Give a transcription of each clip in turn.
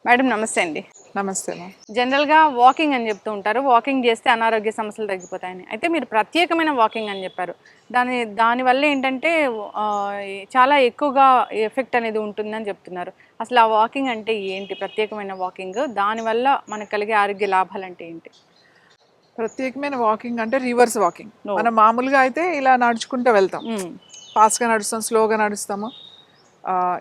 Madam నమస్తే అండి. నమస్తే మా. జనరల్‌గా వాకింగ్ అని చెప్తూ ఉంటారు. వాకింగ్ చేస్తే అనారోగ్య సమస్యలు తగ్గిపోతాయని. అయితే మీరు ప్రత్యేకమైన వాకింగ్ అని చెప్పారు. దానివల్ల ఏంటంటే చాలా ఎక్కువగా ఎఫెక్ట్ అనేది ఉంటుందని చెప్తున్నారు. అసలు ఆ వాకింగ్ అంటే ఏంటి? ప్రత్యేకమైన వాకింగ్ దానివల్ల మనకు కలిగే ఆరోగ్య లాభాలంటే ఏంటి? ప్రత్యేకమైన వాకింగ్ అంటే రివర్స్ వాకింగ్. ఓహ్! మనం మామూలుగా అయితే ఇలా నడుచుకుంటూ వెళ్తాం. హ్మ్. ఫాస్ట్‌గా నడుస్తాం, స్లోగా నడుస్తాము. ఆహ్,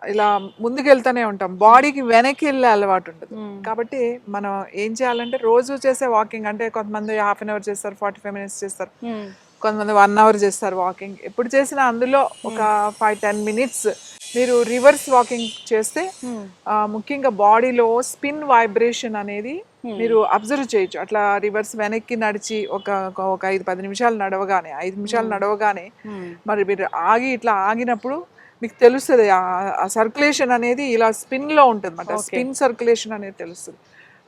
ఇలా ముందుకెళ్తూనే ఉంటాం. బాడీకి వెనక్కి వెళ్ళే అలవాటు ఉండదు. హ్మ్. కాబట్టి మనం ఏం చేయాలంటే రోజు చేసే వాకింగ్ అంటే కొంతమంది హాఫ్ అన్ అవర్ చేస్తారు, 45 మినిట్స్ చేస్తారు. హ్మ్. కొంతమంది 1 అవర్ చేస్తారు వాకింగ్. ఎప్పుడు చేసినా అందులో ఒక 5, 10 మినిట్స్ మీరు రివర్స్ వాకింగ్ చేస్తే హ్మ్. ముఖ్యంగా బాడీలో స్పిన్ వైబ్రేషన్ అనేది హ్మ్. మీరు అబ్జర్వ్ చేయొచ్చు. అట్లా రివర్స్ వెనక్కి నడిచి ఒక 5, 10 నిమిషాలు నడవగానే, 5 నిమిషాలు నడవగానే హ్మ్. మరి మీరు ఇట్లా ఆగినప్పుడు మీకు తెలుస్తది. ఆ సర్క్యులేషన్ అనేది ఇలా స్పిన్‌లో ఉంటదన్నమాట. ఓకే. స్పిన్ సర్క్యులేషన్ అనేది తెలుస్తది.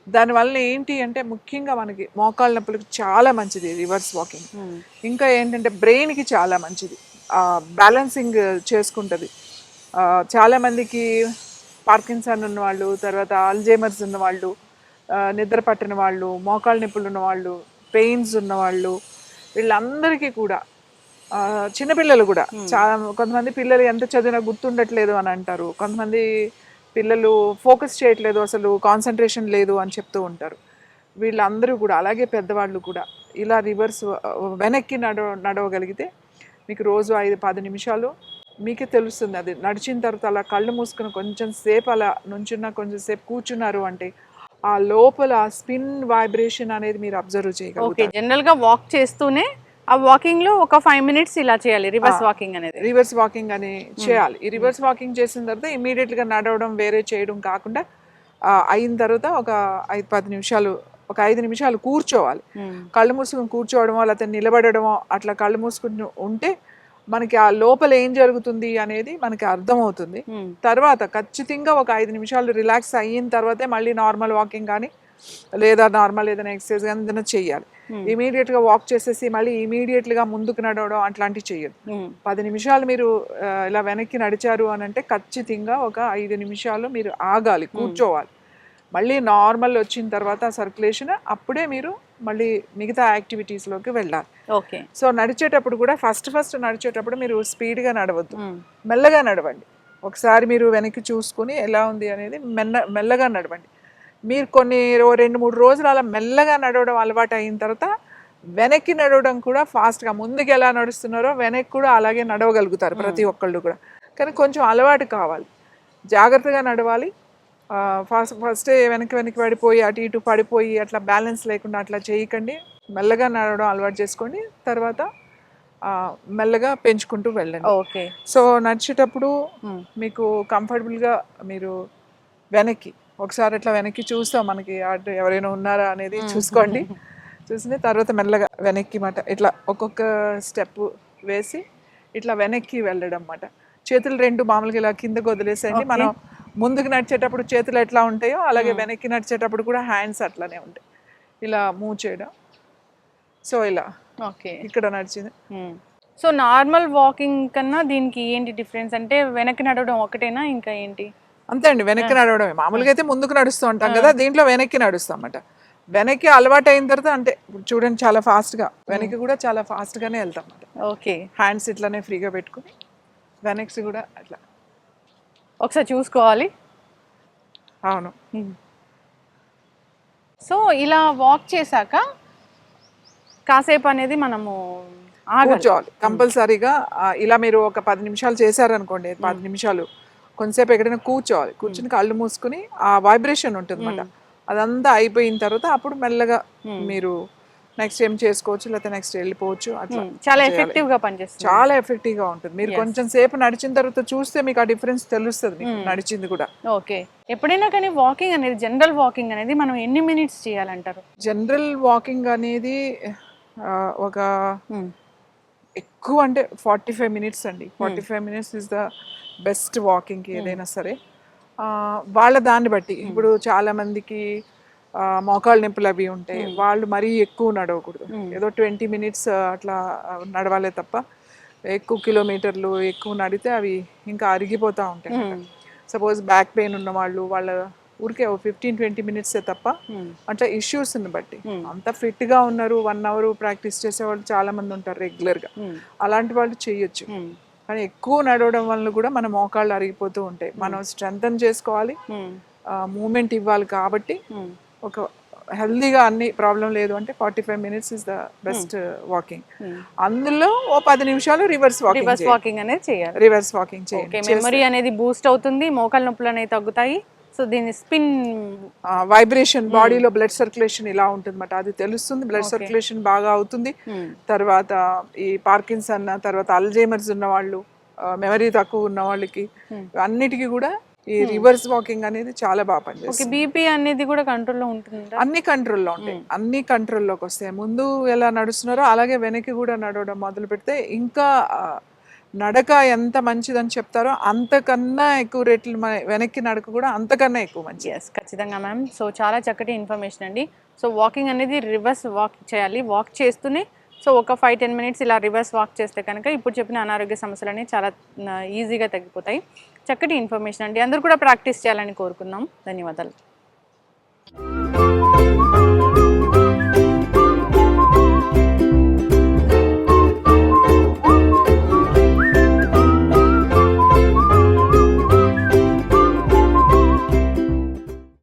దానివల్ల ఏంటి అంటే ముఖ్యంగా మనకి మోకాళ్ళ నొప్పులకి చాలా మంచిది రివర్స్ వాకింగ్. హ్మ్. ఇంకా ఏంటంటే బ్రెయిన్‌కి చాలా మంచిది. బ్యాలెన్సింగ్ చేసుకుంటది. చాలామందికి పార్కిన్సన్ ఉన్నవాళ్ళు, తర్వాత అల్జైమర్స్ ఉన్నవాళ్ళు, నిద్ర పట్టని వాళ్ళు, మోకాళ్ళ నొప్పులు ఉన్నవాళ్ళు, పెయిన్స్ ఉన్నవాళ్ళు, వీళ్ళందరికీ కూడా చిన్నపిల్లలు కూడా చాలా కొంతమంది పిల్లలు ఎంత చదివినా గుర్తుండట్లేదు అని అంటారు. కొంతమంది పిల్లలు ఫోకస్ చేయట్లేదు, అసలు కాన్సన్ట్రేషన్ లేదు అని చెప్తూ ఉంటారు. వీళ్ళందరూ కూడా అలాగే పెద్దవాళ్ళు కూడా ఇలా రివర్స్ వెనక్కి నడవగలిగితే మీకు రోజు 5, 10 నిమిషాలు మీకే తెలుస్తుంది. అది నడిచిన తర్వాత అలా కళ్ళు మూసుకుని కొంచెం సేపు అలా నుంచున్నా, కొంచెం సేపు కూర్చున్నారు అంటే ఆ లోపల స్పిన్ వైబ్రేషన్ అనేది మీరు అబ్జర్వ్ ఓకే. చేయగలుగుతారు. జనరల్‌గా వాక్ చేస్తూనే ఆ వాకింగ్‌లో ఒక 5 మినిట్స్ ఇలా చేయాలి. రివర్స్ వాకింగ్ అనేది. రివర్స్ వాకింగ్ అని హ్మ్. చేయాలి. ఈ హ్మ్. రివర్స్ వాకింగ్ చేసిన తర్వాత ఇమీడియట్‌గా నడవడం వేరే చేయడం కాకుండా అయిన తర్వాత ఒక 5, 10 నిమిషాలు, ఒక 5 నిమిషాలు కూర్చోవాలి. హ్మ్. కళ్ళు మూసుకొని కూర్చోవడమో లేకపోతే నిలబడడమో అట్లా కళ్ళు మూసుకుని ఉంటే మనకి ఆ లోపల ఏం జరుగుతుంది అనేది మనకి అర్థమవుతుంది. హ్మ్. తర్వాత ఖచ్చితంగా ఒక 5 నిమిషాలు రిలాక్స్ అయిన తర్వాతే మళ్ళీ నార్మల్ వాకింగ్ కానీ లేదా నార్మల్ ఏదైనా ఎక్సర్సైజ్ కానీ ఏదైనా చెయ్యాలి. హ్మ్. ఇమీడియట్‌గా వాక్ చేసేసి మళ్ళీ ఇమీడియట్‌గా ముందుకు నడవడం అట్లాంటివి చేయొద్దు. హ్మ్. 10 నిమిషాలు మీరు ఇలా వెనక్కి నడిచారు అనంటే ఖచ్చితంగా ఒక 5 నిమిషాలు మీరు ఆగాలి, హ్మ్. కూర్చోవాలి. మళ్ళీ నార్మల్ వచ్చిన తర్వాత సర్క్యులేషన్ అప్పుడే మీరు మళ్ళీ మిగతా యాక్టివిటీస్‌లోకి వెళ్ళాలి. ఓకే. సో, నడిచేటప్పుడు కూడా ఫస్ట్ నడిచేటప్పుడు మీరు స్పీడ్‌గా నడవద్దు. హ్మ్. మెల్లగా నడవండి. ఒకసారి మీరు వెనక్కి చూసుకొని ఎలా ఉంది అనేది మెల్లగా నడవండి. మీరు కొన్ని 2, 3 రోజులు అలా మెల్లగా నడవడం అలవాటు అయిన తర్వాత వెనక్కి నడవడం కూడా ఫాస్ట్‌గా ముందుకు ఎలా నడుస్తున్నారో వెనక్కి కూడా అలాగే నడవగలుగుతారు హ్మ్. ప్రతి ఒక్కళ్ళు కూడా. కానీ కొంచెం అలవాటు కావాలి. జాగ్రత్తగా నడవాలి. ఫస్టే వెనక్కి వెనక్కి పడిపోయి అటు ఇటు పడిపోయి అట్లా బ్యాలెన్స్ లేకుండా అట్లా చేయకండి. మెల్లగా నడవడం అలవాటు చేసుకోండి. తర్వాత మెల్లగా పెంచుకుంటూ వెళ్ళండి. ఓకే. సో, నడిచేటప్పుడు హ్మ్. మీకు కంఫర్టబుల్‌గా మీరు వెనక్కి ఒకసారి అట్లా వెనక్కి చూస్తాం, మనకి అటు ఎవరైనా ఉన్నారా అనేది చూసుకోండి. హ్మ్. చూసిన తర్వాత మెల్లగా వెనక్కి మాట ఇట్లా ఒక్కొక్క స్టెప్ వేసి ఇట్లా వెనక్కి వెళ్ళడం మాట. చేతులు 2 మామూలుగా ఇలా కిందకు వదిలేసేయండి. ఓకే. మనం ముందుకు నడిచేటప్పుడు చేతులు ఎట్లా ఉంటాయో అలాగే హ్మ్. వెనక్కి నడిచేటప్పుడు కూడా హ్యాండ్స్ అట్లానే ఉంటాయి. ఇలా మూవ్ చేయడం. సో, ఇలా ఓకే. ఇక్కడ నడిచింది. హ్మ్. సో, నార్మల్ వాకింగ్ కన్నా దీనికి ఏంటి డిఫరెన్స్? అంటే వెనక్కి నడవడం ఒకటేనా? ఇంకా ఏంటి? అంతే అండి. ఆ! వెనక్కి నడవడమే. ఆ! మామూలుగా అయితే ముందుకు నడుస్తూ ఉంటాం ఆ! కదా! దీంట్లో వెనక్కి నడుస్తామట. వెనక్కి అలవాటయిన తర్వాత అంటే ఇప్పుడు చూడండి చాలా ఫాస్ట్‌గా హ్మ్. వెనక్కి కూడా చాలా ఫాస్ట్‌గానే ఎళ్తామన్నమాట. ఓకే. హ్యాండ్స్ ఇట్లనే ఫ్రీగా పెట్టుకొని వెనక్కి కూడా అట్లా. ఒకసారి చూసుకోవాలి. అవును. హ్మ్. సో, ఇలా వాక్ చేశాక కాసేపనేది మనము ఆగాలి. కూర్చోవాలి. హ్మ్. కంపల్సరీగా ఇలా మీరు ఒక 10 నిమిషాలు చేశారనుకోండి, హ్మ్. 10 నిమిషాలు కొంతసేపు ఎక్కడైనా కూర్చోవాలి. హ్మ్. కూర్చొని కళ్ళు మూసుకొని ఆ వైబ్రేషన్ ఉంటుందన్నమాట. హ్మ్. అదంతా అయిపోయిన తర్వాత అప్పుడు మెల్లగా హ్మ్. మీరు నెక్స్ట్ ఏం చేసుకోవచ్చు, లేకపోతే నెక్స్ట్ వెళ్ళిపోవచ్చు అట్లా హ్మ్. చాలా చేయాలి. ఎఫెక్టివ్‌గా పనిచేస్తుందన్నమాట. చాలా ఎఫెక్టివ్‌గా ఉంటుంది. మీరు యెస్. కొంచెం సేపు నడిచిన తర్వాత చూస్తే మీకు ఆ డిఫరెన్స్ తెలుస్తది మీకు హ్మ్. నడిచింది కూడా. ఓకే. ఎప్పుడైనా కానీ వాకింగ్ అనేది జనరల్ వాకింగ్ అనేది మనం ఎన్ని మినిట్స్ చేయాలంటారు? జనరల్ వాకింగ్ అనేది ఒక హ్మ్. ఎక్కువ అంటే 45 మినిట్స్ అండి. హ్మ్. 45 మినిట్స్ ఇస్ ద బెస్ట్ వాకింగ్‌కి హ్మ్. ఏదైనా సరే. వాళ్ళ దాన్ని బట్టి హ్మ్. ఇప్పుడు చాలామందికి మోకాళ్ళ నొప్పులు అవి ఉంటాయి. హ్మ్. వాళ్ళు మరీ ఎక్కువ నడవకూడదు. హ్మ్. ఏదో 20 మినిట్స్ అట్లా నడవాలే తప్ప ఎక్కువ కిలోమీటర్లు ఎక్కువ నడితే అవి ఇంకా అరిగిపోతూ ఉంటాయన్నమాట. హ్మ్. సపోజ్ బ్యాక్ పెయిన్ ఉన్నవాళ్ళు, వాళ్ళ ఊరికే 15-20 మినిట్సే తప్ప అంటే ఇష్యూస్ని బట్టి అంత ఫిట్గా ఉన్నారు 1 అవర్ ప్రాక్టీస్ చేసేవాళ్ళు చాలా మంది ఉంటారు రెగ్యులర్గా, అలాంటి వాళ్ళు చేయొచ్చు. కానీ ఎక్కువ నడవడం వల్ల కూడా మన మోకాళ్ళు అరిగిపోతూ ఉంటాయి. మనం స్ట్రెంథన్ చేసుకోవాలి, మూమెంట్ ఇవ్వాలి. కాబట్టి ఒక హెల్దీగా అన్ని ప్రాబ్లం లేదు అంటే 45 minutes is the best walking. అందులో ఓ 10 నిమిషాలు రివర్స్ వాకింగ్ అనేది చేయాలి. రివర్స్ వాకింగ్ చేయండి. మెమరీ అనేది బూస్ట్ అవుతుంది, మోకాళ్ళ నొప్పులు అనేవి తగ్గుతాయి. సో దీని స్పిన్ వైబ్రేషన్, బాడీలో బ్లడ్ సర్క్యులేషన్ ఇలా ఉంటుంది అన్నమాట, అది తెలుస్తుంది. బ్లడ్ సర్క్యులేషన్ బాగా అవుతుంది. తర్వాత ఈ పార్కిన్సన్, తర్వాత అల్జైమర్స్ ఉన్న వాళ్ళు, మెమరీ తక్కువ ఉన్న వాళ్ళకి అన్నిటికీ కూడా ఈ రివర్స్ వాకింగ్ అనేది చాలా బాగా పనిచేస్తుంది. బీపీ అనేది కూడా కంట్రోల్లో ఉంటుంది. అన్ని కంట్రోల్లో ఉంటాయి, అన్ని కంట్రోల్లోకి వస్తాయి. ముందు ఎలా నడుస్తున్నారో అలాగే వెనక్కి కూడా నడవడం మొదలు పెడితే ఇంకా నడక ఎంత మంచిదని చెప్తారో అంతకన్నా ఎక్కువ రేట్లు వెనక్కి నడక కూడా అంతకన్నా ఎక్కువ మంచి. ఖచ్చితంగా మ్యామ్. సో చాలా చక్కటి ఇన్ఫర్మేషన్ అండి. సో వాకింగ్ అనేది రివర్స్ వాక్ చేయాలి, వాక్ చేస్తూనే సో ఒక 5-10 మినిట్స్ ఇలా రివర్స్ వాక్ చేస్తే కనుక ఇప్పుడు చెప్పిన అనారోగ్య సమస్యలు అనేవి చాలా ఈజీగా తగ్గిపోతాయి. చక్కటి ఇన్ఫర్మేషన్ అండి. అందరూ కూడా ప్రాక్టీస్ చేయాలని కోరుకుందాం. ధన్యవాదాలు.